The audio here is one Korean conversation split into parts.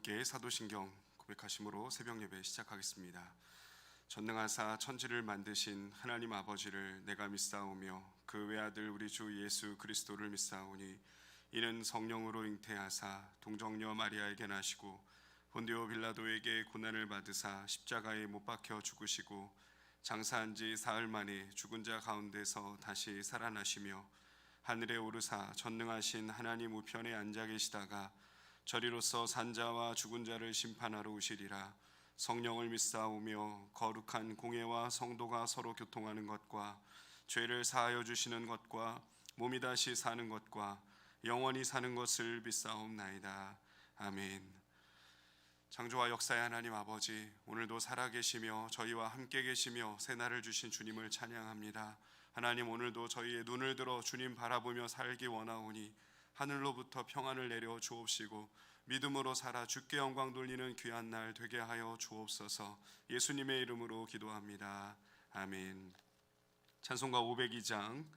함께 사도신경 고백하심으로 새벽 예배 시작하겠습니다. 전능하사 천지를 만드신 하나님 아버지를 내가 믿사오며 그 외아들 우리 주 예수 그리스도를 믿사오니 이는 성령으로 잉태하사 동정녀 마리아에게 나시고 본디오 빌라도에게 고난을 받으사 십자가에 못 박혀 죽으시고 장사한 지 사흘 만에 죽은 자 가운데서 다시 살아나시며 하늘에 오르사 전능하신 하나님 우편에 앉아 계시다가 저리로서 산자와 죽은 자를 심판하러 오시리라. 성령을 믿사오며 거룩한 공회와 성도가 서로 교통하는 것과 죄를 사하여 주시는 것과 몸이 다시 사는 것과 영원히 사는 것을 믿사옵나이다. 아멘. 창조와 역사의 하나님 아버지, 오늘도 살아계시며 저희와 함께 계시며 새날을 주신 주님을 찬양합니다. 하나님, 오늘도 저희의 눈을 들어 주님 바라보며 살기 원하오니 하늘로부터 평안을 내려 주옵시고 믿음으로 살아 주께 영광 돌리는 귀한 날 되게 하여 주옵소서. 예수님의 이름으로 기도합니다. 아멘. 찬송가 502장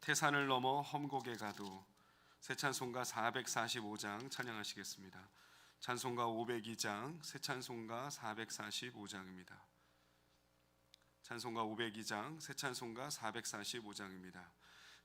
태산을 넘어 험곡에 가도, 새 찬송가 445장 찬양하시겠습니다. 찬송가 502장 새 찬송가 445장입니다. 찬송가 502장 새 찬송가 445장입니다.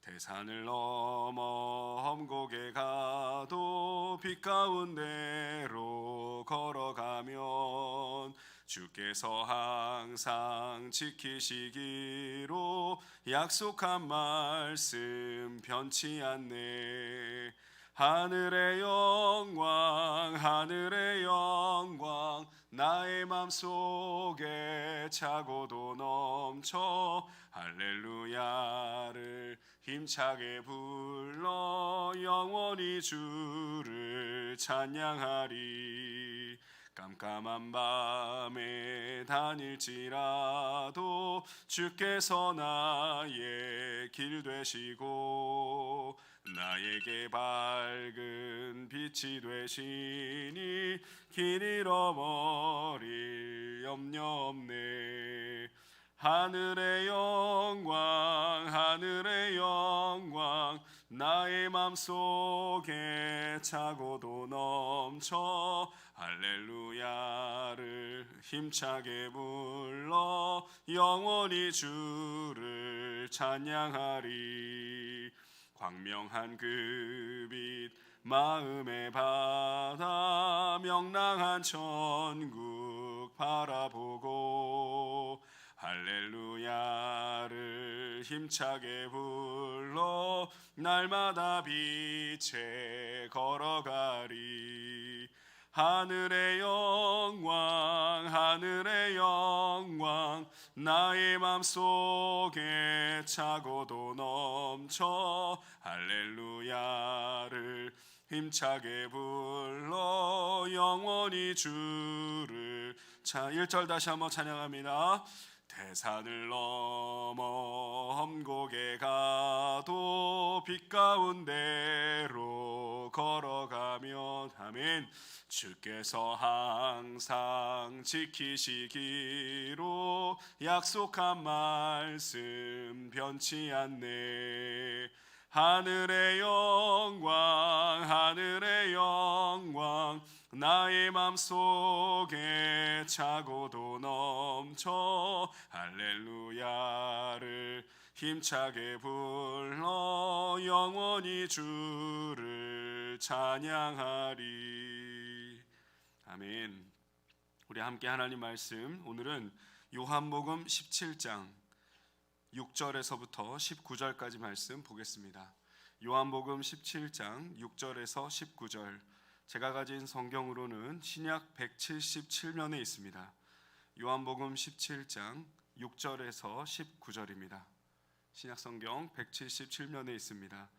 태산을 넘어 험곡에 가도 빛 가운데로 걸어가면 주께서 항상 지키시기로 약속한 말씀 변치 않네. 하늘의 영광 하늘의 영광 나의 맘속에 차고도 넘쳐 할렐루야를 힘차게 불러 영원히 주를 찬양하리. 깜깜한 밤에 다닐지라도 주께서 나의 길 되시고 나에게 밝은 빛이 되시니 길 잃어버릴 염려 없네. 하늘의 영광 하늘의 영광 나의 맘속에 차고도 넘쳐 할렐루야를 힘차게 불러 영원히 주를 찬양하리. 광명한 그 빛 마음의 바다 명랑한 천국 바라보고 할렐루야를 힘차게 불러 날마다 빛에 걸어가리. 하늘의 영광 하늘의 영광 나의 맘속에 차고도 넘쳐 할렐루야를 힘차게 불러 영원히 주를 1절 다시 한번 찬양합니다. 태산을 넘어 험곡에 가도 빛 가운데로 걸어가면 아멘. 주께서 항상 지키시기로 약속한 말씀 변치 않네. 하늘의 영광 하늘의 영광 나의 맘속에 차고도 넘쳐 할렐루야를 힘차게 불러 영원히 주를 찬양하리. 아멘. 우리 함께 하나님 말씀, 오늘은 요한복음 17장 6절에서부터 19절까지 말씀 보겠습니다. 요한복음 17장 6절에서 19절, 제가 가진 성경으로는 신약 177면에 있습니다. 요한복음 17장 6절에서 19절입니다. 신약 성경 177면에 있습니다.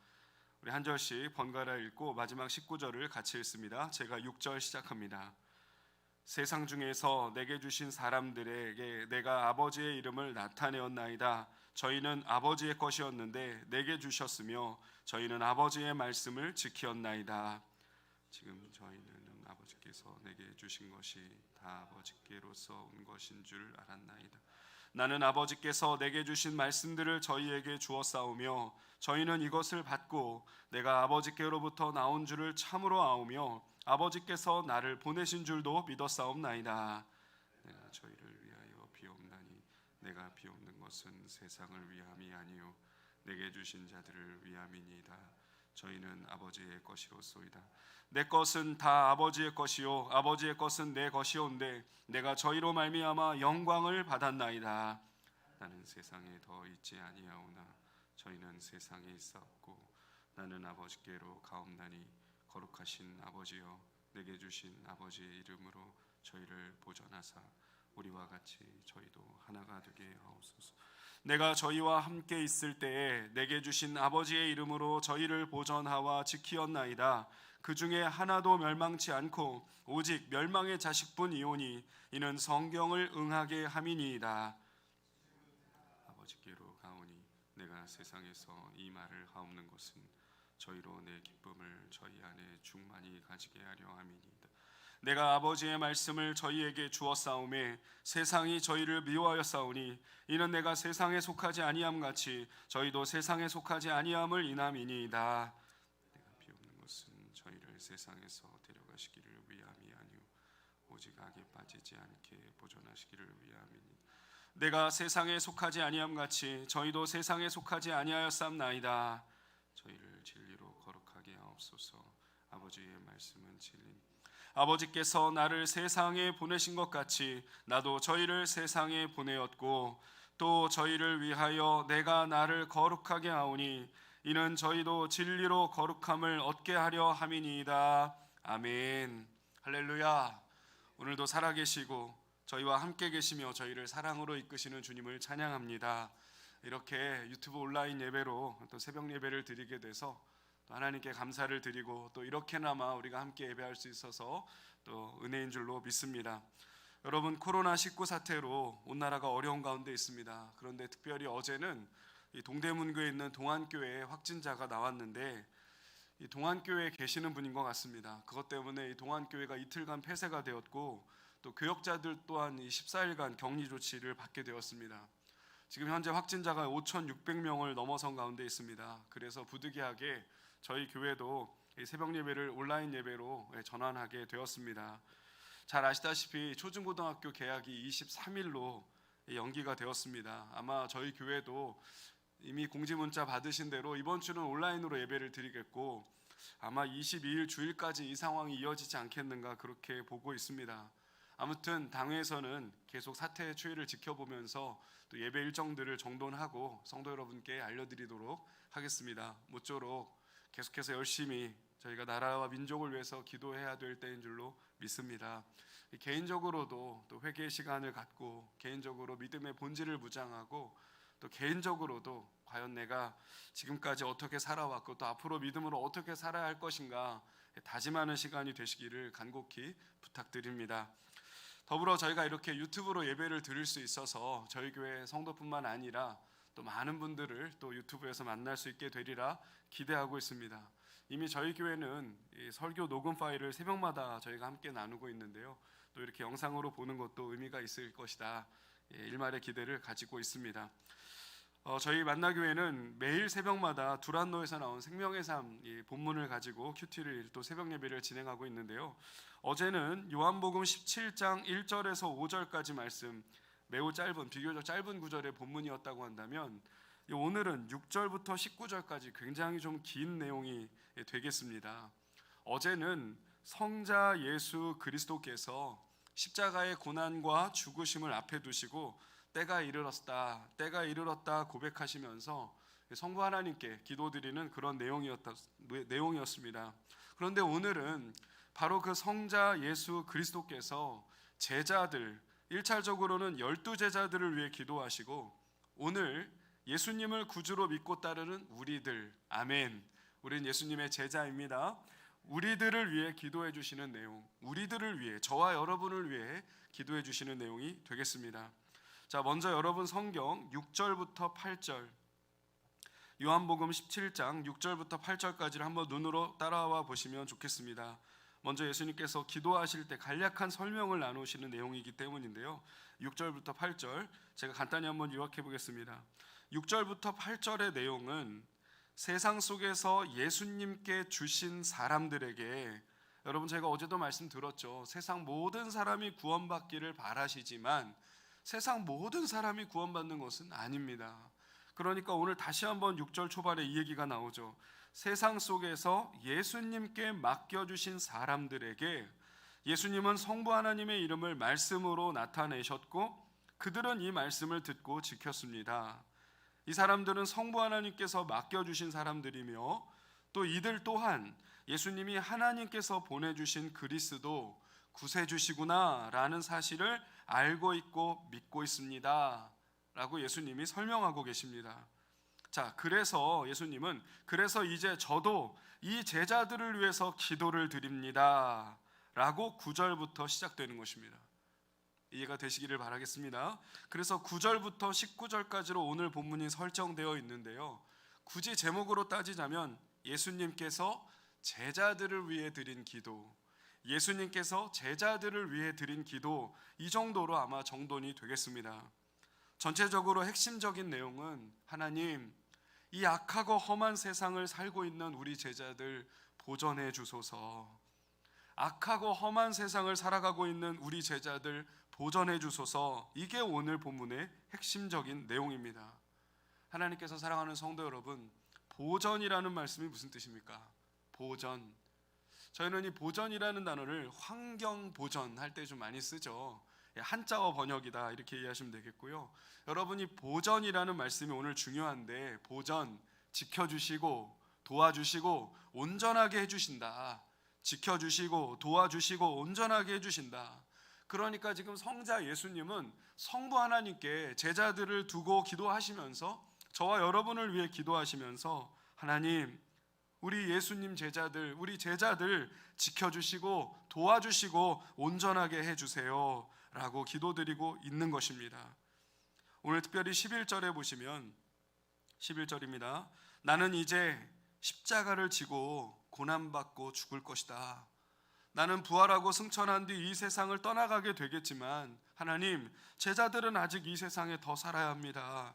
우리 한 절씩 번갈아 읽고 마지막 19절을 같이 읽습니다. 제가 6절 시작합니다. 세상 중에서 내게 주신 사람들에게 내가 아버지의 이름을 나타내었나이다. 저희는 아버지의 것이었는데 내게 주셨으며 저희는 아버지의 말씀을 지켰나이다. 지금 저희는 아버지께서 내게 주신 것이 다 아버지께로서 온 것인 줄 알았나이다. 나는 아버지께서 내게 주신 말씀들을 저희에게 주었사오며 저희는 이것을 받고 내가 아버지께로부터 나온 줄을 참으로 아오며 아버지께서 나를 보내신 줄도 믿었사옵나이다. 내가 저희를 위하여 비옵나니 내가 비옵는 것은 세상을 위함이 아니요 내게 주신 자들을 위함이니이다. 저희는 아버지의 것이로소이다. 내 것은 다 아버지의 것이요 아버지의 것은 내 것이온데 내가 저희로 말미암아 영광을 받았나이다. 나는 세상에 더 있지 아니하오나 저희는 세상에 있었고 나는 아버지께로 가옵나니 거룩하신 아버지여 내게 주신 아버지의 이름으로 저희를 보전하사 우리와 같이 저희도 하나가 되게 하옵소서. 내가 저희와 함께 있을 때에 내게 주신 아버지의 이름으로 저희를 보전하와 지키었나이다. 그 중에 하나도 멸망치 않고 오직 멸망의 자식뿐이오니 이는 성경을 응하게 함이니이다. 아버지께로 가오니 내가 세상에서 이 말을 하옵는 것은 저희로 내 기쁨을 저희 안에 충만히 가지게 하려 함이니이다. 내가 아버지의 말씀을 저희에게 주었사오매 세상이 저희를 미워하였사오니 이는 내가 세상에 속하지 아니함 같이 저희도 세상에 속하지 아니함을 인함이니이다. 내가 비옵는 것은 저희를 세상에서 데려가시기를 위함이 아니오 오직 악에 빠지지 않게 보존하시기를 위함이니 내가 세상에 속하지 아니함 같이 저희도 세상에 속하지 아니하였사옵나이다. 저희를 진리로 거룩하게 하옵소서. 아버지의 말씀은 진리. 아버지께서 나를 세상에 보내신 것 같이 나도 저희를 세상에 보내었고 또 저희를 위하여 내가 나를 거룩하게 하오니 이는 저희도 진리로 거룩함을 얻게 하려 함이니이다. 아멘. 할렐루야. 오늘도 살아계시고 저희와 함께 계시며 저희를 사랑으로 이끄시는 주님을 찬양합니다. 이렇게 유튜브 온라인 예배로 또 새벽 예배를 드리게 돼서 또 하나님께 감사를 드리고 또 이렇게나마 우리가 함께 예배할 수 있어서 또 은혜인 줄로 믿습니다. 여러분, 코로나19 사태로 온 나라가 어려운 가운데 있습니다. 그런데 특별히 어제는 이 동대문구에 있는 동안교회에 확진자가 나왔는데 이 동안교회에 계시는 분인 것 같습니다. 그것 때문에 이 동안교회가 이틀간 폐쇄가 되었고 또 교역자들 또한 이 14일간 격리 조치를 받게 되었습니다. 지금 현재 확진자가 5,600명을 넘어선 가운데 있습니다. 그래서 부득이하게 저희 교회도 새벽 예배를 온라인 예배로 전환하게 되었습니다. 잘 아시다시피 초중고등학교 개학이 23일로 연기가 되었습니다. 아마 저희 교회도 이미 공지문자 받으신 대로 이번 주는 온라인으로 예배를 드리겠고 아마 22일 주일까지 이 상황이 이어지지 않겠는가 그렇게 보고 있습니다. 아무튼 당회에서는 계속 사태의 추이를 지켜보면서 또 예배 일정들을 정돈하고 성도 여러분께 알려드리도록 하겠습니다. 모쪼록 계속해서 열심히 저희가 나라와 민족을 위해서 기도해야 될 때인 줄로 믿습니다. 개인적으로도 또 회개의 시간을 갖고 개인적으로 믿음의 본질을 무장하고 또 개인적으로도 과연 내가 지금까지 어떻게 살아왔고 또 앞으로 믿음으로 어떻게 살아야 할 것인가 다짐하는 시간이 되시기를 간곡히 부탁드립니다. 더불어 저희가 이렇게 유튜브로 예배를 드릴 수 있어서 저희 교회 성도뿐만 아니라 또 많은 분들을 또 유튜브에서 만날 수 있게 되리라 기대하고 있습니다. 이미 저희 교회는 이 설교 녹음 파일을 새벽마다 저희가 함께 나누고 있는데요. 또 이렇게 영상으로 보는 것도 의미가 있을 것이다. 일말의 기대를 가지고 있습니다. 저희 만나교회는 매일 새벽마다 두란노에서 나온 생명의 삶 본문을 가지고 큐티를 또 새벽 예배를 진행하고 있는데요. 어제는 요한복음 17장 1절에서 5절까지 말씀 매우 짧은 비교적 짧은 구절의 본문이었다고 한다면 오늘은 6절부터 19절까지 굉장히 좀 긴 내용이 되겠습니다. 어제는 성자 예수 그리스도께서 십자가의 고난과 죽으심을 앞에 두시고 때가 이르렀다 고백하시면서 성부 하나님께 기도드리는 그런 내용이었습니다. 그런데 오늘은 바로 그 성자 예수 그리스도께서 제자들 1차적으로는 12제자들을 위해 기도하시고 오늘 예수님을 구주로 믿고 따르는 우리들, 아멘, 우린 예수님의 제자입니다. 우리들을 위해 기도해 주시는 내용, 우리들을 위해, 저와 여러분을 위해 기도해 주시는 내용이 되겠습니다. 자, 먼저 여러분 성경 6절부터 8절, 요한복음 17장 6절부터 8절까지를 한번 눈으로 따라와 보시면 좋겠습니다. 먼저 예수님께서 기도하실 때 간략한 설명을 나누시는 내용이기 때문인데요. 6절부터 8절 제가 간단히 한번 요약해 보겠습니다. 6절부터 8절의 내용은 세상 속에서 예수님께 주신 사람들에게, 여러분 제가 어제도 말씀드렸죠. 세상 모든 사람이 구원받기를 바라시지만 세상 모든 사람이 구원받는 것은 아닙니다. 그러니까 오늘 다시 한번 6절 초반에 이 얘기가 나오죠. 세상 속에서 예수님께 맡겨주신 사람들에게 예수님은 성부 하나님의 이름을 말씀으로 나타내셨고 그들은 이 말씀을 듣고 지켰습니다. 이 사람들은 성부 하나님께서 맡겨주신 사람들이며 또 이들 또한 예수님이 하나님께서 보내주신 그리스도 구세주시구나 라는 사실을 알고 있고 믿고 있습니다 라고 예수님이 설명하고 계십니다. 자, 그래서 예수님은 그래서 이제 저도 이 제자들을 위해서 기도를 드립니다 라고 9절부터 시작되는 것입니다. 이해가 되시기를 바라겠습니다. 그래서 9절부터 19절까지로 오늘 본문이 설정되어 있는데요, 굳이 제목으로 따지자면 예수님께서 제자들을 위해 드린 기도, 예수님께서 제자들을 위해 드린 기도, 이 정도로 아마 정돈이 되겠습니다. 전체적으로 핵심적인 내용은 하나님, 이 악하고 험한 세상을 살고 있는 우리 제자들 보전해 주소서, 악하고 험한 세상을 살아가고 있는 우리 제자들 보전해 주소서, 이게 오늘 본문의 핵심적인 내용입니다. 하나님께서 사랑하는 성도 여러분, 보전이라는 말씀이 무슨 뜻입니까? 보전. 저희는 이 보전이라는 단어를 환경 보전 할 때 좀 많이 쓰죠. 한자어 번역이다 이렇게 이해하시면 되겠고요. 여러분이 보전이라는 말씀이 오늘 중요한데, 보전, 지켜주시고 도와주시고 온전하게 해주신다, 지켜주시고 도와주시고 온전하게 해주신다. 그러니까 지금 성자 예수님은 성부 하나님께 제자들을 두고 기도하시면서, 저와 여러분을 위해 기도하시면서 하나님, 우리 예수님 제자들, 우리 제자들 지켜주시고 도와주시고 온전하게 해주세요 라고 기도드리고 있는 것입니다. 오늘 특별히 11절에 보시면 11절입니다. 나는 이제 십자가를 지고 고난받고 죽을 것이다. 나는 부활하고 승천한 뒤 이 세상을 떠나가게 되겠지만 하나님, 제자들은 아직 이 세상에 더 살아야 합니다.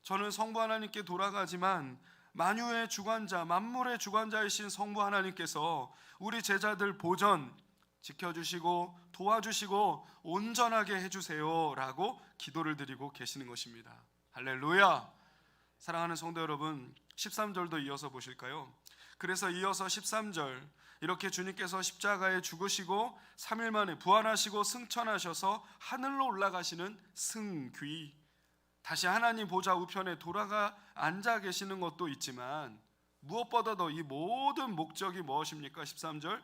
저는 성부 하나님께 돌아가지만 만유의 주관자, 만물의 주관자이신 성부 하나님께서 우리 제자들 보전 지켜주시고 도와주시고 온전하게 해주세요 라고 기도를 드리고 계시는 것입니다. 할렐루야. 사랑하는 성도 여러분, 13절도 이어서 보실까요? 그래서 이어서 13절, 이렇게 주님께서 십자가에 죽으시고 3일 만에 부활하시고 승천하셔서 하늘로 올라가시는 승귀, 다시 하나님 보좌 우편에 돌아가 앉아 계시는 것도 있지만 무엇보다도 이 모든 목적이 무엇입니까? 13절,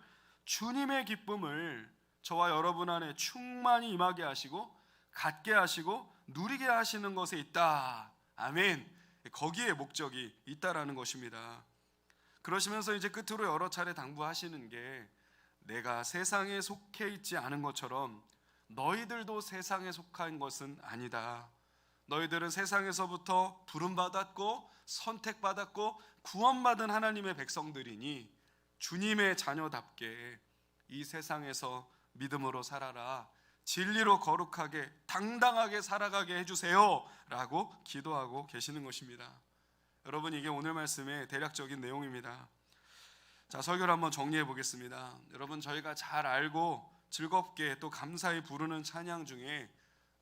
주님의 기쁨을 저와 여러분 안에 충만히 임하게 하시고 갖게 하시고 누리게 하시는 것에 있다. 아멘. 거기에 목적이 있다라는 것입니다. 그러시면서 이제 끝으로 여러 차례 당부하시는 게, 내가 세상에 속해 있지 않은 것처럼 너희들도 세상에 속한 것은 아니다. 너희들은 세상에서부터 부름받았고 선택받았고 구원받은 하나님의 백성들이니 주님의 자녀답게 이 세상에서 믿음으로 살아라, 진리로 거룩하게 당당하게 살아가게 해주세요 라고 기도하고 계시는 것입니다. 여러분, 이게 오늘 말씀의 대략적인 내용입니다. 자, 설교를 한번 정리해 보겠습니다. 여러분, 저희가 잘 알고 즐겁게 또 감사히 부르는 찬양 중에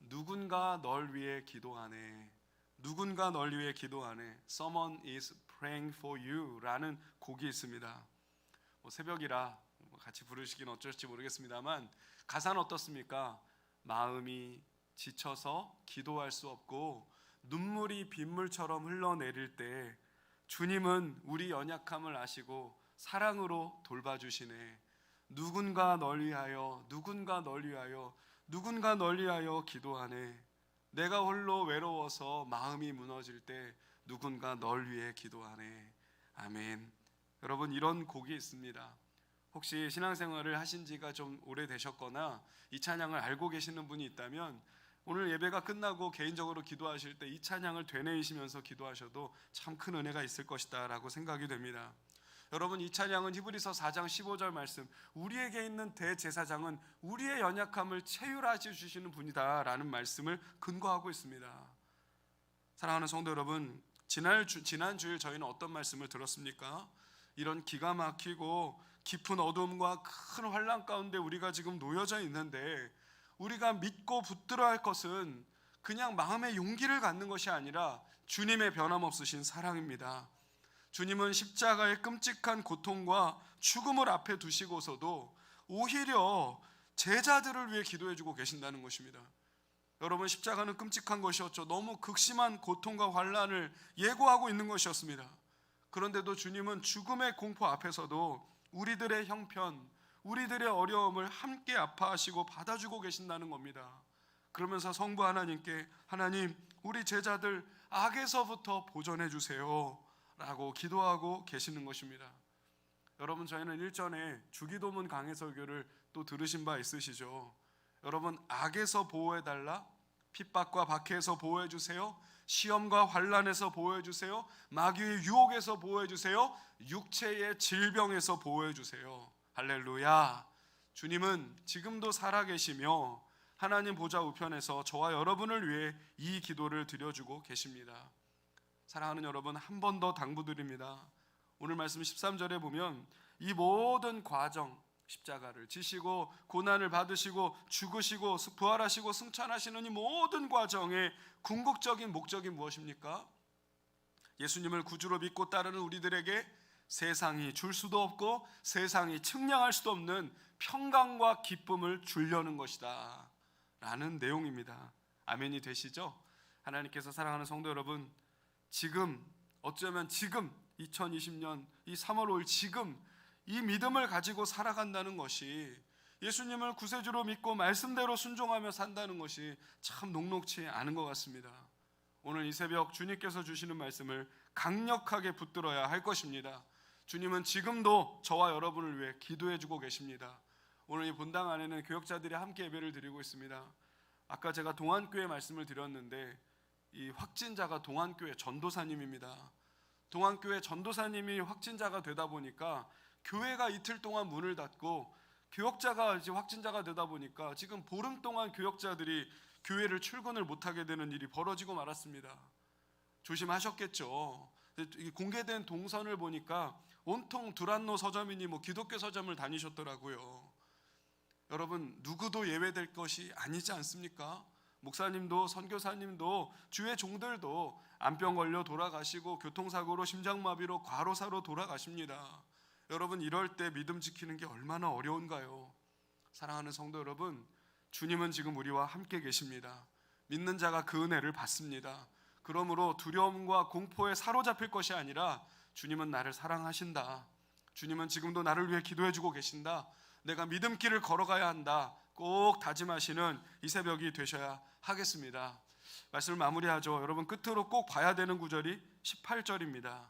누군가 널 위해 기도하네, 누군가 널 위해 기도하네, Someone is praying for you 라는 곡이 있습니다. 새벽이라 같이 부르시긴 어쩔지 모르겠습니다만 가사는 어떻습니까? 마음이 지쳐서 기도할 수 없고 눈물이 빗물처럼 흘러내릴 때 주님은 우리 연약함을 아시고 사랑으로 돌봐주시네. 누군가 널 위하여, 누군가 널 위하여, 누군가 널 위하여 기도하네. 내가 홀로 외로워서 마음이 무너질 때 누군가 널 위해 기도하네. 아멘. 여러분, 이런 곡이 있습니다. 혹시 신앙생활을 하신 지가 좀 오래되셨거나 이 찬양을 알고 계시는 분이 있다면 오늘 예배가 끝나고 개인적으로 기도하실 때 이 찬양을 되뇌이시면서 기도하셔도 참 큰 은혜가 있을 것이다 라고 생각이 됩니다. 여러분, 이 찬양은 히브리서 4장 15절 말씀, 우리에게 있는 대제사장은 우리의 연약함을 체휼하시 주시는 분이다 라는 말씀을 근거하고 있습니다. 사랑하는 성도 여러분, 지난 주일 저희는 어떤 말씀을 들었습니까? 이런 기가 막히고 깊은 어둠과 큰 환난 가운데 우리가 지금 놓여져 있는데, 우리가 믿고 붙들어야 할 것은 그냥 마음의 용기를 갖는 것이 아니라 주님의 변함없으신 사랑입니다. 주님은 십자가의 끔찍한 고통과 죽음을 앞에 두시고서도 오히려 제자들을 위해 기도해주고 계신다는 것입니다. 여러분, 십자가는 끔찍한 것이었죠. 너무 극심한 고통과 환난을 예고하고 있는 것이었습니다. 그런데도 주님은 죽음의 공포 앞에서도 우리들의 형편, 우리들의 어려움을 함께 아파하시고 받아주고 계신다는 겁니다. 그러면서 성부 하나님께, 하나님, 우리 제자들 악에서부터 보존해 주세요 라고 기도하고 계시는 것입니다. 여러분, 저희는 일전에 주기도문 강해설교를 또 들으신 바 있으시죠? 여러분, 악에서 보호해달라, 핍박과 박해에서 보호해주세요, 시험과 환난에서 보호해주세요, 마귀의 유혹에서 보호해주세요, 육체의 질병에서 보호해주세요. 할렐루야. 주님은 지금도 살아계시며 하나님 보좌 우편에서 저와 여러분을 위해 이 기도를 드려주고 계십니다. 사랑하는 여러분, 한 번 더 당부드립니다. 오늘 말씀 13절에 보면 이 모든 과정, 십자가를 지시고 고난을 받으시고 죽으시고 부활하시고 승천하시는 이 모든 과정의 궁극적인 목적이 무엇입니까? 예수님을 구주로 믿고 따르는 우리들에게 세상이 줄 수도 없고 세상이 측량할 수도 없는 평강과 기쁨을 주려는 것이다 라는 내용입니다. 아멘이 되시죠? 하나님께서, 사랑하는 성도 여러분, 지금, 어쩌면 지금 2020년 이 3월 5일 지금 이 믿음을 가지고 살아간다는 것이, 예수님을 구세주로 믿고 말씀대로 순종하며 산다는 것이 참 녹록치 않은 것 같습니다. 오늘 이 새벽 주님께서 주시는 말씀을 강력하게 붙들어야 할 것입니다. 주님은 지금도 저와 여러분을 위해 기도해주고 계십니다. 오늘 이 본당 안에는 교역자들이 함께 예배를 드리고 있습니다. 아까 제가 동안교회 말씀을 드렸는데 이 확진자가 동안교회 전도사님입니다. 동안교회 전도사님이 확진자가 되다 보니까 교회가 이틀 동안 문을 닫고, 교역자가 이제 확진자가 되다 보니까 지금 보름 동안 교역자들이 교회를 출근을 못하게 되는 일이 벌어지고 말았습니다. 조심하셨겠죠. 공개된 동선을 보니까 온통 두란노 서점이니 기독교 서점을 다니셨더라고요. 여러분, 누구도 예외될 것이 아니지 않습니까? 목사님도 선교사님도 주의 종들도 암병 걸려 돌아가시고 교통사고로 심장마비로 과로사로 돌아가십니다. 여러분, 이럴 때 믿음 지키는 게 얼마나 어려운가요? 사랑하는 성도 여러분, 주님은 지금 우리와 함께 계십니다. 믿는 자가 그 은혜를 받습니다. 그러므로 두려움과 공포에 사로잡힐 것이 아니라 주님은 나를 사랑하신다, 주님은 지금도 나를 위해 기도해주고 계신다, 내가 믿음길을 걸어가야 한다, 꼭 다짐하시는 이 새벽이 되셔야 하겠습니다. 말씀을 마무리하죠. 여러분, 끝으로 꼭 봐야 되는 구절이 18절입니다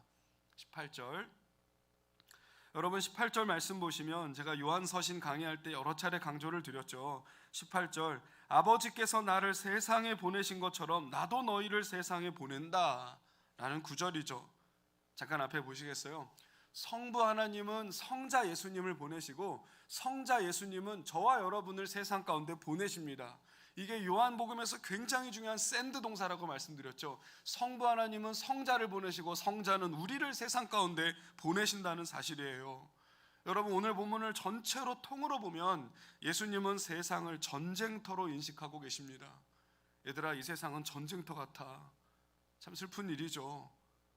18절. 여러분, 18절 말씀 보시면 제가 요한서신 강의할 때 여러 차례 강조를 드렸죠. 18절, 아버지께서 나를 세상에 보내신 것처럼 나도 너희를 세상에 보낸다 라는 구절이죠. 잠깐 앞에 보시겠어요? 성부 하나님은 성자 예수님을 보내시고 성자 예수님은 저와 여러분을 세상 가운데 보내십니다. 이게 요한복음에서 굉장히 중요한 샌드 동사라고 말씀드렸죠. 성부 하나님은 성자를 보내시고 성자는 우리를 세상 가운데 보내신다는 사실이에요. 여러분, 오늘 본문을 전체로 통으로 보면 예수님은 세상을 전쟁터로 인식하고 계십니다. 얘들아, 이 세상은 전쟁터 같아. 참 슬픈 일이죠.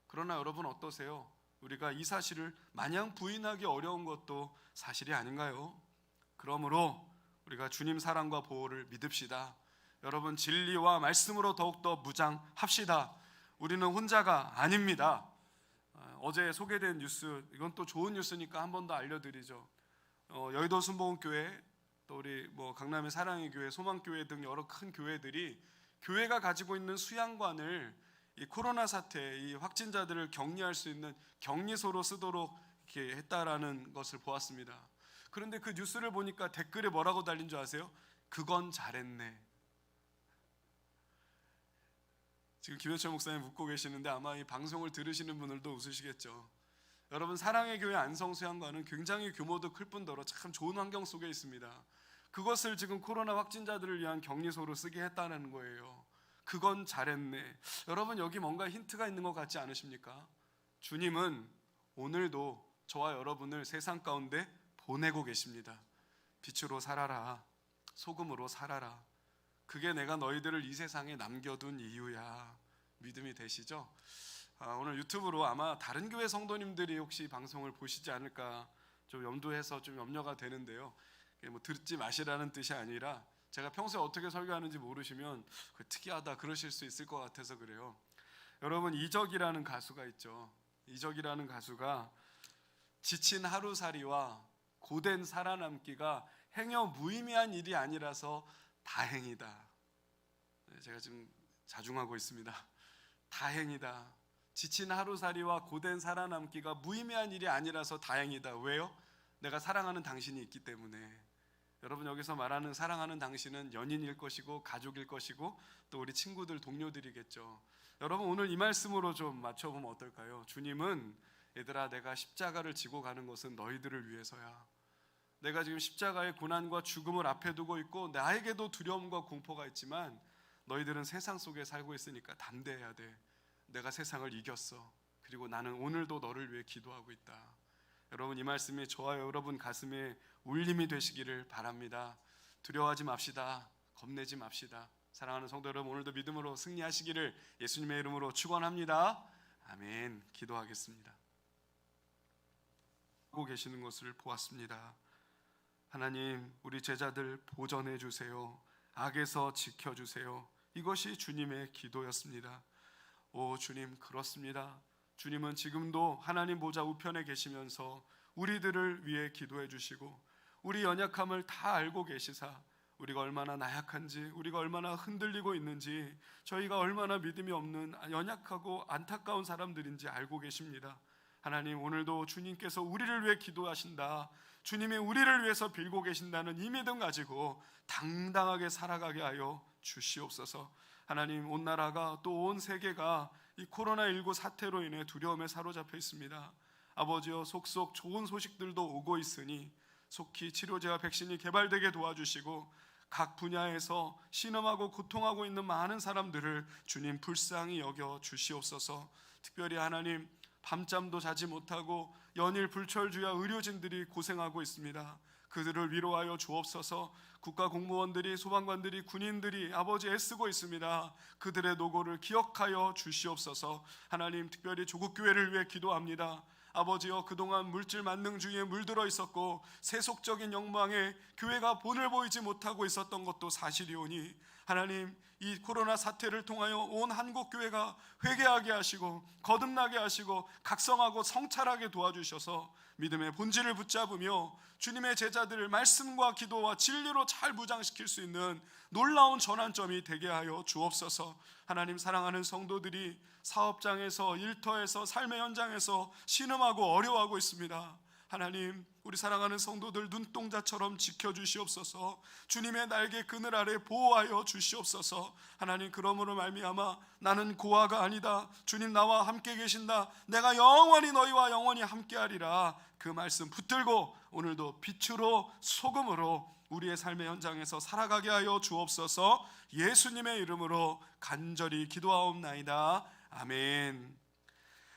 그러나 여러분 어떠세요? 우리가 이 사실을 마냥 부인하기 어려운 것도 사실이 아닌가요? 그러므로 우리가 주님 사랑과 보호를 믿읍시다. 여러분, 진리와 말씀으로 더욱더 무장합시다. 우리는 혼자가 아닙니다. 어제 소개된 뉴스, 이건 또 좋은 뉴스니까 한 번 더 알려드리죠. 여의도 순복음교회, 또 우리 강남의 사랑의 교회, 소망교회 등 여러 큰 교회들이 교회가 가지고 있는 수양관을 이 코로나 사태, 이 확진자들을 격리할 수 있는 격리소로 쓰도록 이렇게 했다라는 것을 보았습니다. 그런데 그 뉴스를 보니까 댓글에 뭐라고 달린 줄 아세요? 그건 잘했네. 지금 김현철 목사님 웃고 계시는데 아마 이 방송을 들으시는 분들도 웃으시겠죠. 여러분, 사랑의 교회 안성수양관은 굉장히 규모도 클 뿐더러 참 좋은 환경 속에 있습니다. 그것을 지금 코로나 확진자들을 위한 격리소로 쓰게 했다는 거예요. 그건 잘했네. 여러분, 여기 뭔가 힌트가 있는 것 같지 않으십니까? 주님은 오늘도 저와 여러분을 세상 가운데 보내고 계십니다. 빛으로 살아라. 소금으로 살아라. 그게 내가 너희들을 이 세상에 남겨둔 이유야. 믿음이 되시죠? 오늘 유튜브로 아마 다른 교회 성도님들이 혹시 방송을 보시지 않을까 좀 염두해서 좀 염려가 되는데요. 뭐 듣지 마시라는 뜻이 아니라 제가 평소에 어떻게 설교하는지 모르시면 특이하다 그러실 수 있을 것 같아서 그래요. 여러분, 이적이라는 가수가 있죠. 이적이라는 가수가 지친 하루살이와 고된 살아남기가 행여 무의미한 일이 아니라서 다행이다. 제가 지금 자중하고 있습니다. 다행이다. 지친 하루살이와 고된 살아남기가 무의미한 일이 아니라서 다행이다. 왜요? 내가 사랑하는 당신이 있기 때문에. 여러분, 여기서 말하는 사랑하는 당신은 연인일 것이고 가족일 것이고 또 우리 친구들, 동료들이겠죠. 여러분, 오늘 이 말씀으로 좀 맞춰보면 어떨까요? 주님은 얘들아, 내가 십자가를 지고 가는 것은 너희들을 위해서야. 내가 지금 십자가의 고난과 죽음을 앞에 두고 있고 나에게도 두려움과 공포가 있지만 너희들은 세상 속에 살고 있으니까 담대해야 돼. 내가 세상을 이겼어. 그리고 나는 오늘도 너를 위해 기도하고 있다. 여러분, 이 말씀이 저와 여러분 가슴에 울림이 되시기를 바랍니다. 두려워하지 맙시다. 겁내지 맙시다. 사랑하는 성도 여러분, 오늘도 믿음으로 승리하시기를 예수님의 이름으로 축원합니다. 아멘. 기도하겠습니다. 하고 계시는 것을 보았습니다. 하나님, 우리 제자들 보전해 주세요. 악에서 지켜 주세요. 이것이 주님의 기도였습니다. 오 주님, 그렇습니다. 주님은 지금도 하나님 보좌 우편에 계시면서 우리들을 위해 기도해 주시고 우리 연약함을 다 알고 계시사 우리가 얼마나 나약한지, 우리가 얼마나 흔들리고 있는지, 저희가 얼마나 믿음이 없는 연약하고 안타까운 사람들인지 알고 계십니다. 하나님, 오늘도 주님께서 우리를 위해 기도하신다, 주님이 우리를 위해서 빌고 계신다는 이 믿음 가지고 당당하게 살아가게 하여 주시옵소서. 하나님, 온 나라가 또 온 세계가 이 코로나19 사태로 인해 두려움에 사로잡혀 있습니다. 아버지여, 속속 좋은 소식들도 오고 있으니 속히 치료제와 백신이 개발되게 도와주시고 각 분야에서 신음하고 고통하고 있는 많은 사람들을 주님 불쌍히 여겨 주시옵소서. 특별히 하나님, 밤잠도 자지 못하고 연일 불철주야 의료진들이 고생하고 있습니다. 그들을 위로하여 주옵소서. 국가공무원들이, 소방관들이, 군인들이 아버지 애쓰고 있습니다. 그들의 노고를 기억하여 주시옵소서. 하나님, 특별히 조국교회를 위해 기도합니다. 아버지여, 그동안 물질 만능주의에 물들어 있었고 세속적인 욕망에 교회가 본을 보이지 못하고 있었던 것도 사실이오니 하나님, 이 코로나 사태를 통하여 온 한국교회가 회개하게 하시고 거듭나게 하시고 각성하고 성찰하게 도와주셔서 믿음의 본질을 붙잡으며 주님의 제자들을 말씀과 기도와 진리로 잘 무장시킬 수 있는 놀라운 전환점이 되게 하여 주옵소서. 하나님, 사랑하는 성도들이 사업장에서, 일터에서, 삶의 현장에서 신음하고 어려워하고 있습니다. 하나님, 우리 사랑하는 성도들 눈동자처럼 지켜주시옵소서. 주님의 날개 그늘 아래 보호하여 주시옵소서. 하나님, 그러므로 말미암아 나는 고아가 아니다, 주님 나와 함께 계신다, 내가 영원히 너희와 영원히 함께하리라, 그 말씀 붙들고 오늘도 빛으로 소금으로 우리의 삶의 현장에서 살아가게 하여 주옵소서. 예수님의 이름으로 간절히 기도하옵나이다. 아멘.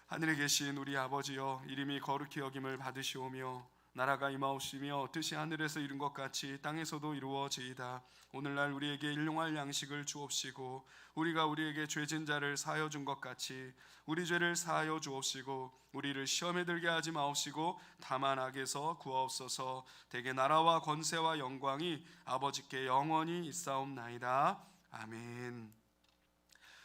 하늘에 계신 우리 아버지여, 이름이 거룩히 여김을 받으시오며 나라가 임하옵시며 뜻이 하늘에서 이룬 것 같이 땅에서도 이루어지이다. 오늘날 우리에게 일용할 양식을 주옵시고 우리가 우리에게 죄진 자를 사하여 준 것 같이 우리 죄를 사하여 주옵시고 우리를 시험에 들게 하지 마옵시고 다만 악에서 구하옵소서. 대개 나라와 권세와 영광이 아버지께 영원히 있사옵나이다. 아멘.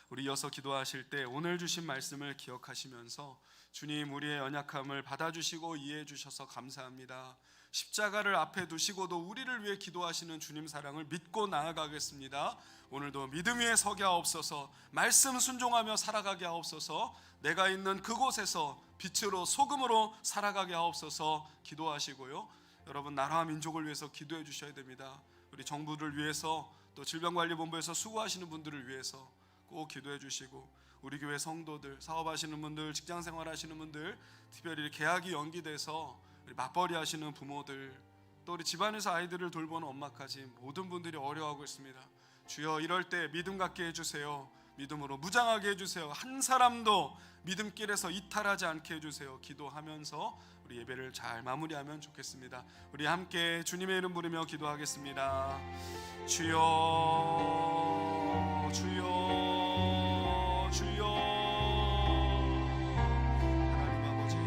우리 이어서 기도하실 때 오늘 주신 말씀을 기억하시면서 주님, 우리의 연약함을 받아주시고 이해해 주셔서 감사합니다. 십자가를 앞에 두시고도 우리를 위해 기도하시는 주님 사랑을 믿고 나아가겠습니다. 오늘도 믿음 위에 서게 하옵소서. 말씀 순종하며 살아가게 하옵소서. 내가 있는 그곳에서 빛으로 소금으로 살아가게 하옵소서. 기도하시고요, 여러분, 나라와 민족을 위해서 기도해 주셔야 됩니다. 우리 정부를 위해서, 또 질병관리본부에서 수고하시는 분들을 위해서, 꼭 기도해 주시고, 우리 교회 성도들, 사업하시는 분들, 직장생활 하시는 분들, 특별히 계약이 연기돼서 맞벌이 하시는 부모들, 또 우리 집안에서 아이들을 돌보는 엄마까지 모든 분들이 어려워하고 있습니다. 주여, 이럴 때 믿음 갖게 해주세요. 믿음으로 무장하게 해주세요. 한 사람도 믿음길에서 이탈하지 않게 해주세요. 기도하면서 우리 예배를 잘 마무리하면 좋겠습니다. 우리 함께 주님의 이름 부르며 기도하겠습니다. 주여, 주여, 주여. 하나님 아버지,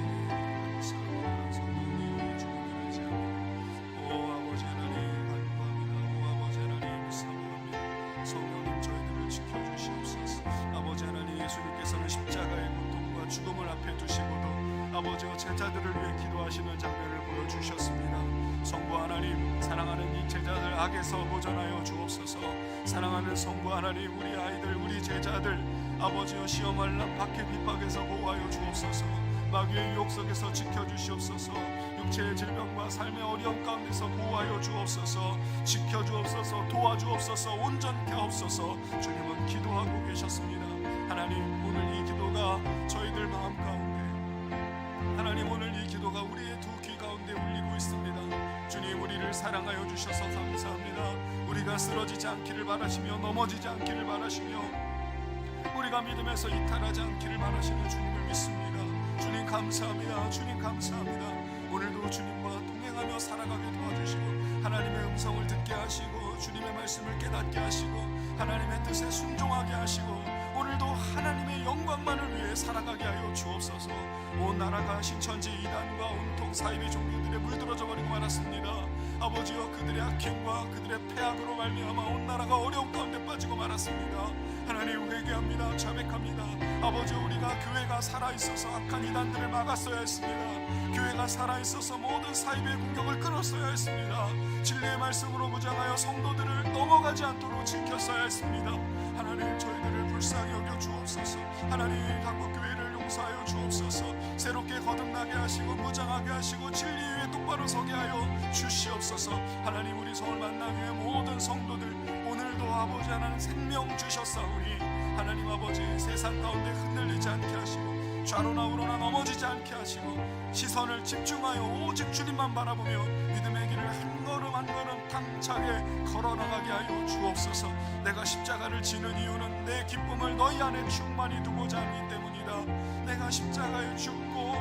사랑하는 성도님 주님을 의지합니다. 오 아버지 하나님 간구합니다. 오 아버지 하나님 사모합니다. 성령님 저희들을 지켜주시옵소서. 아버지 하나님, 예수님께서는 십자가의 고통과 죽음을 앞에 두시고도 아버지와 제자들을 위해 기도하시는 장면을 보여주셨습니다. 성부 하나님, 사랑하는 이 제자들 악에서 보전하여 주옵소서. 사랑하는 성부 하나님, 우리 아이들, 우리 제자들 아버지여 시험할 날 박해 핍박에서 보호하여 주옵소서. 마귀의 유혹 속에서 지켜주시옵소서. 육체의 질병과 삶의 어려움 가운데서 보호하여 주옵소서. 지켜주옵소서. 도와주옵소서. 온전케 하옵소서. 주님은 기도하고 계셨습니다. 하나님, 오늘 이 기도가 저희들 마음 가운데, 하나님 오늘 이 기도가 우리의 두 귀 가운데 울리고 있습니다. 주님, 우리를 사랑하여 주셔서 감사합니다. 우리가 쓰러지지 않기를 바라시며 넘어지지 않기를 바라시며 우리가 믿음에서 이탈하지 않기를 바라시는 주님을 믿습니다. 주님 감사합니다. 주님 감사합니다. 오늘도 주님과 동행하며 살아가게 도와주시고 하나님의 음성을 듣게 하시고 주님의 말씀을 깨닫게 하시고 하나님의 뜻에 순종하게 하시고 오늘도 하나님의 영광만을 위해 살아가게 하여 주옵소서. 온 나라가 신천지 이단과 온통 사이비 종교들에 물들어져 버리고 말았습니다. 아버지여, 그들의 악행과 그들의 패악으로 말미암아 온 나라가 어려운 가운데 빠지고 말았습니다. 하나님 회개합니다. 자백합니다. 아버지, 우리가 교회가 살아있어서 악한 이단들을 막았어야 했습니다. 교회가 살아있어서 모든 사이비의 공격을 끊었어야 했습니다. 진리의 말씀으로 무장하여 성도들을 넘어가지 않도록 지켰어야 했습니다. 하나님, 저희들을 불쌍히 여겨 주옵소서. 하나님, 한국교회를 용서하여 주옵소서. 새롭게 거듭나게 하시고 무장하게 하시고 진리 위에 똑바로 서게 하여 주시옵소서. 하나님, 우리 서울 만나교회 모든 성도들 오늘도 아버지 하나님 생명 주셨사오니 하나님 아버지 세상 가운데 흔들리지 않게 하시고 좌로나 우로나 넘어지지 않게 하시고 시선을 집중하여 오직 주님만 바라보며 믿음의 길을 한 걸음 한 걸음 당차게 걸어나가게 하여 주옵소서. 내가 십자가를 지는 이유는 내 기쁨을 너희 안에 충만히 두고자 하기 때문이다. 내가 십자가에 죽고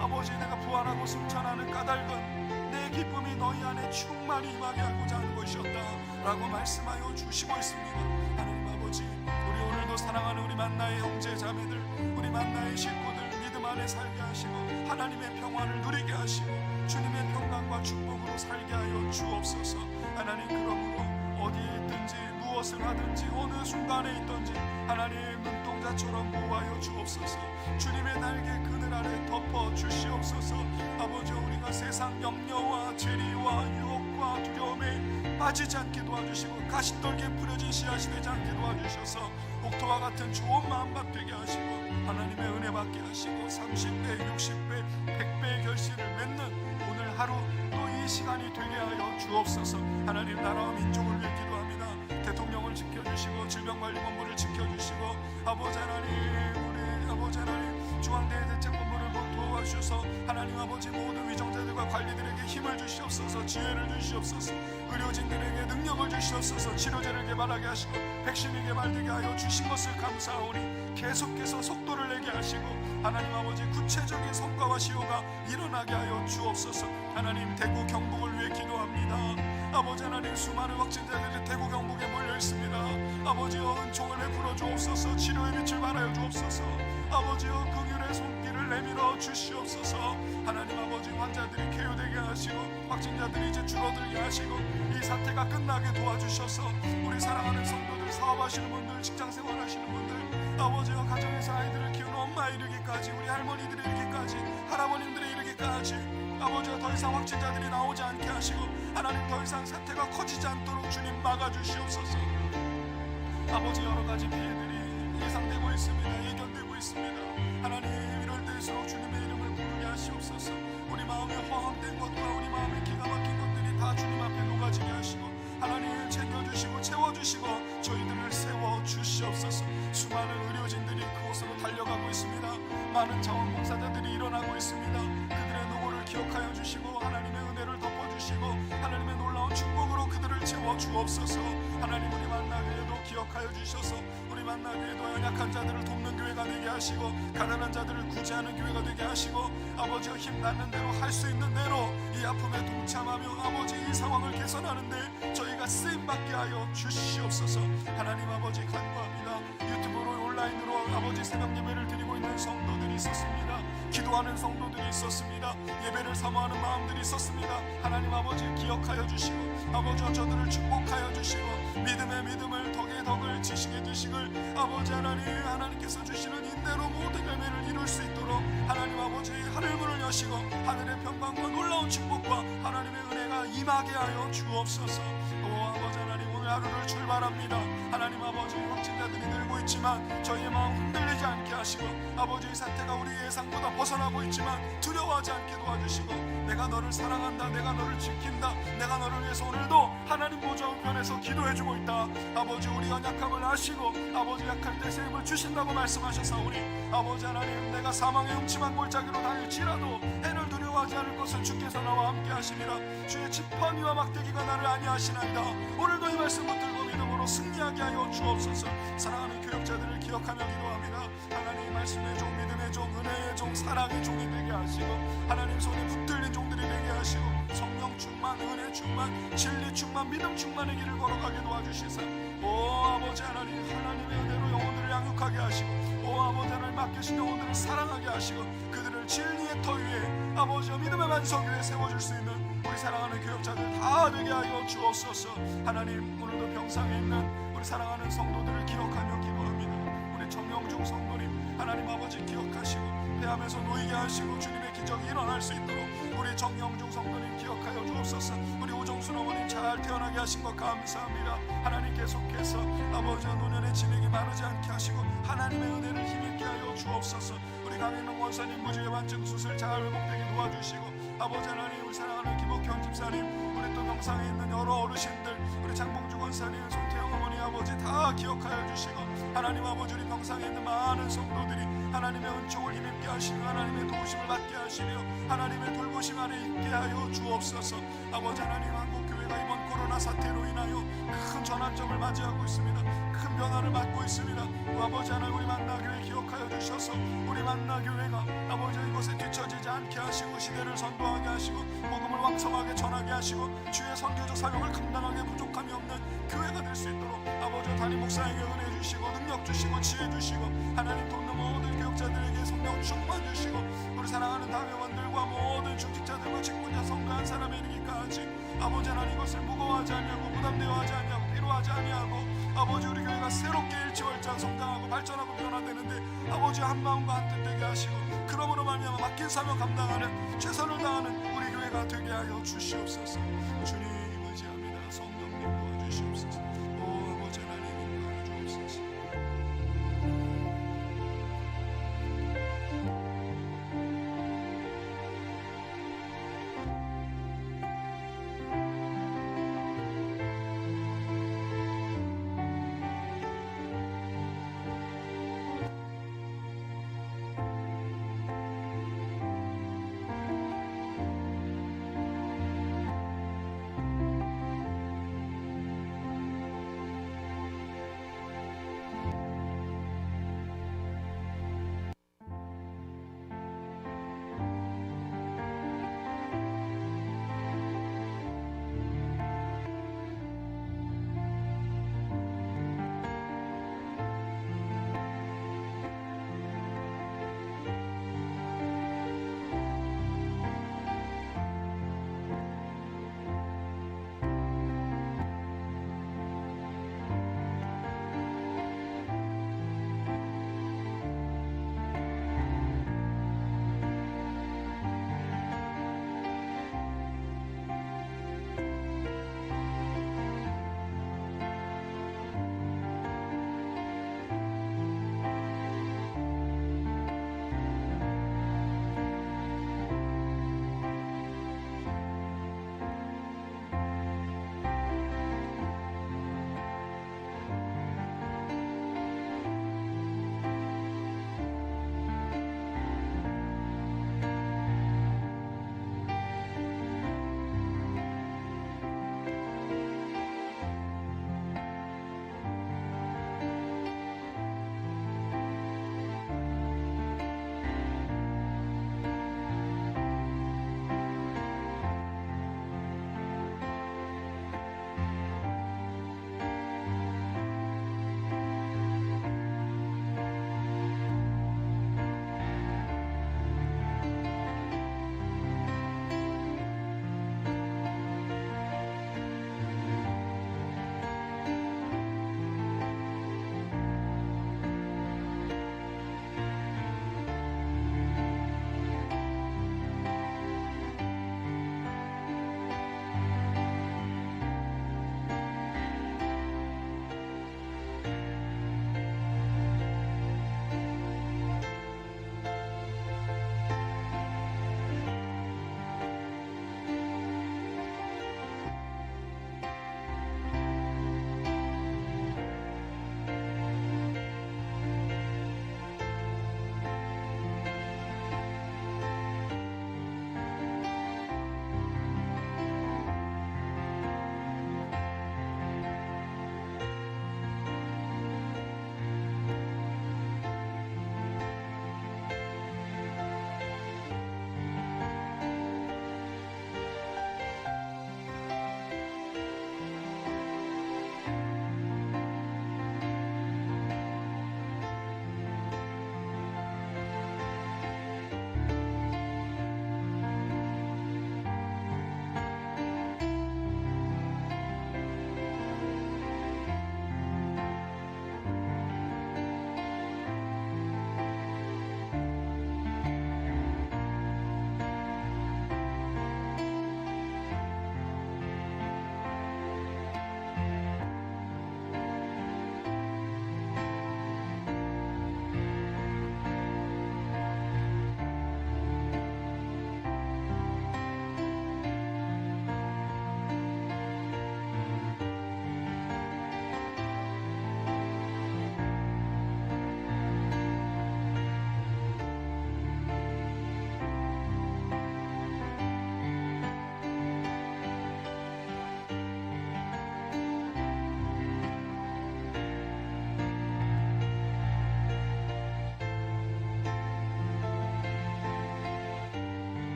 아버지 내가 부활하고 승천하는 까닭은 내 기쁨이 너희 안에 충만히 임하게 하고자 하는 것이었다 라고 말씀하여 주시고 있습니다. 하나님 아버지, 우리 오늘도 사랑하는 우리 만나의 형제 자매들, 우리 만나의 식구들 믿음 안에 살게 하시고 하나님의 평화를 누리게 하시고 주님의 평강과 축복으로 살게 하여 주옵소서. 하나님, 그러므로 어디에 있든지 무엇을 하든지 어느 순간에 있든지 하나님 눈동자처럼 보호하여 주옵소서. 주님의 날개 그늘 아래 덮어 주시옵소서. 아버지, 우리가 세상 염려와 죄리와 유혹과 두려움에 빠지지 않게 도와주시고 가시떨기에 뿌려진 씨앗이 되지 않게 도와주셔서 옥토와 같은 좋은 마음밭 되게 하시고 하나님의 은혜 받게 하시고 30배, 60배, 100배의 결실을 맺는 오늘 하루 또 이 시간이 되게 하여 주옵소서. 하나님, 나라와 민족을 위해 기도합니다. 대통령을 지켜주시고 질병관리본부를 지켜주시고 아버지 하나님, 우리 아버지 하나님 중앙대책본부를 도와주셔서 하나님 아버지 모든 위정자들과 관리들에게 힘을 주시옵소서. 지혜를 주시옵소서. 의료진들에게 능력을 주시옵소서. 치료제를 개발하게 하시고 백신이 개발되게 하여 주신 것을 감사하오니 계속해서 속도를 내게 하시고 하나님 아버지 구체적인 성과와 시효가 일어나게 하여 주옵소서. 하나님, 대구 경북을 위해 기도합니다. 아버지 하나님, 수많은 확진자들이 대구 경북에 몰려 있습니다. 아버지여, 은총을 베풀어 주옵소서. 치료의 빛을 발하여 주옵소서. 아버지여, 긍휼의 손길을 내밀어 주시옵소서. 하나님 아버지, 환자들이 쾌유되게 하시고 확진자들이 이제 줄어들게 하시고 이 사태가 끝나게 도와주셔서 우리 사랑하는 성도들, 사업하시는 분들, 직장생활 하시는 분들, 아버지여, 가정에서 아이들을 키우는 엄마 이르기까지 우리 할머니들이 이르기까지 할아버님들이 이르기까지 아버지여, 더 이상 확진자들이 나오지 않게 하시고 하나님, 더 이상 사태가 커지지 않도록 주님 막아주시옵소서. 아버지, 여러가지 피해들이 예상되고 있습니다. 예견되고 있습니다. 하나님, 이럴 때일수록 주님의 이름을 부르게 하시옵소서. 우리 마음에 허황된 것과 우리 마음에 기가 막힌 것들이 다 주님 앞에 녹아지게 하시고 하나님, 챙겨주시고 채워주시고 저희들을 세워주시옵소서. 수많은 의료진들이 그곳으로 달려가고 있습니다. 많은 자원봉사자들이 일어나고 있습니다. 그들의 노고를 기억하여 주시고 하나님의 은혜를 덮어주시고 하나님의 놀라운 축복으로 그들을 채워주옵소서. 하나님, 우리 만나교회도 기억하여 주셔서 우리 만나교회도 연약한 자들을 돕는 교회가 되게 하시고 가난한 자들을 구제하는 교회가 되게 하시고 아버지가 힘닿는 대로 할 수 있는 대로 이 아픔에 동참하며 아버지 이 상황을 개선하는데 저희가 쓰임받게 하여 주시옵소서. 하나님 아버지 간구합니다. 유튜브로 온라인으로 아버지 새벽 예배를 드리고 있는 성도들이 있었습니다. 기도하는 성도들이 있었습니다. 예배를 사모하는 마음들이 있었습니다. 하나님 아버지 기억하여 주시고 아버지와 저들을 축복하여 주시고 믿음의 믿음을 덕의 덕을 지식의 지식을 아버지 하나님께서 주시는 인대로 모든 열매를 이룰 수 있도록 하나님 아버지 하늘문을 여시고 하늘의 평강과 놀라운 축복과 하나님의 은혜가 임하게 하여 주옵소서. 오 아버지 하나님, 오늘 하루를 출발합니다. 하나님 아버지, 확진자들이 늘고 있지만 저희의 마음 흔들리지 않게 하시고 아버지 이 사태가 우리 예상보다 벗어나고 있지만 두려워하지 않게 도와주시고 내가 너를 사랑한다, 내가 너를 지킨다, 내가 너를 위해서 오늘도 하나님 보좌 우편에서 기도해주고 있다. 아버지 우리 연약함을 아시고 아버지 약할 때 새 힘을 주신다고 말씀하셨사오니 아버지 하나님, 내가 사망의 음침한 골짜기로 다닐지라도 해를 두려워하지 않을 것은 주께서 나와 함께 하시리라. 주의 지팡이와 막대기가 나를 안위하시나이다. 오늘도 이 말씀 붙들고 믿음으로 승리하게 하여 주옵소서. 사랑하는 교역자들을 기억하며 기도합니다. 하나님 말씀의 종, 믿음의 종, 은혜의 종, 사랑의 종이 되게 하시고 하나님 손에 붙들린 종들이 되게 하시고 성령 충만, 은혜 충만, 진리 충만, 믿음 충만의 길을 걸어가게 도와주시사 오 아버지 하나님, 하나님의 은혜로 영혼들을 양육하게 하시고 오 아버지 하나님, 맡기신 영혼들을 사랑하게 하시고 그들을 진리의 터 위에 아버지와 믿음의 반석 위에 세워줄 수 있는 우리 사랑하는 교역자들 다 되게 하여 주옵소서. 하나님, 오늘도 병상에 있는 우리 사랑하는 성도들을 기억하며 기도합니다. 우리 정영중 성도님 하나님 아버지 기억하시고 폐암에서 놓이게 하시고 주님의 기적이 일어날 수 있도록 우리 정영중 성도님 기억하여 주옵소서. 우리 오정순 어머님 잘 태어나게 하신 것 감사합니다. 하나님 계속해서 아버지와 노년의 진액이 마르지 않게 하시고 하나님의 은혜를 힘있게 하여 주옵소서. 우리 강인홍 원사님 무지개반증 수술 잘 회복되게 도와주시고 아버지 하나님, 우리 사랑하는 김옥현 집사님, 우리 또 병상에 있는 여러 어르신들, 우리 장봉주 원사님, 손태영 어머니 아버지 다 기억하여 주시고 하나님 아버지, 우리 병상에 있는 많은 성도들이 하나님의 은총을 힘입게 하시며 하나님의 도우심을 받게 하시며 하나님의 돌보심 안에 있게 하여 주옵소서. 아버지 하나님, 한국교회가 이번 코로나 사태로 인하여 큰 전환점을 맞이하고 있습니다. 큰 변화를 맞고 있습니다. 아버지 하나님, 우리 만나교회 기억하여 주셔서 우리 만나교회가 아버지 이곳에 뒤처지지 않게 하시고 시대를 선도하게 하시고 복음을 왕성하게 전하게 하시고 주의 선교적 사명을 감당하게 부족함이 없는 교회가 될 수 있도록 아버지 담임 목사에게 은혜 주시고 능력 주시고 지혜 주시고 하나님 돕는 모든 교역자들에게 성령 충만 주시고 우리 사랑하는 담임원들과 모든 중직자들과 직분자 성도 한 사람에 이르기까지 아버지 하나님, 이것을 무거워하지 아니하고 부담되어하지 아니하고 피로하지 아니하고 아버지 우리 교회가 새롭게 일치월장 성장하고 발전하고 변화되는데 아버지 한 마음과 한 뜻 되게 하시고 그러므로 말미암아 맡긴 사명 감당하는 최선을 다하는 우리 교회가 되게 하여 주시옵소서. 주님 의지합니다. 성령님 도와주시옵소서.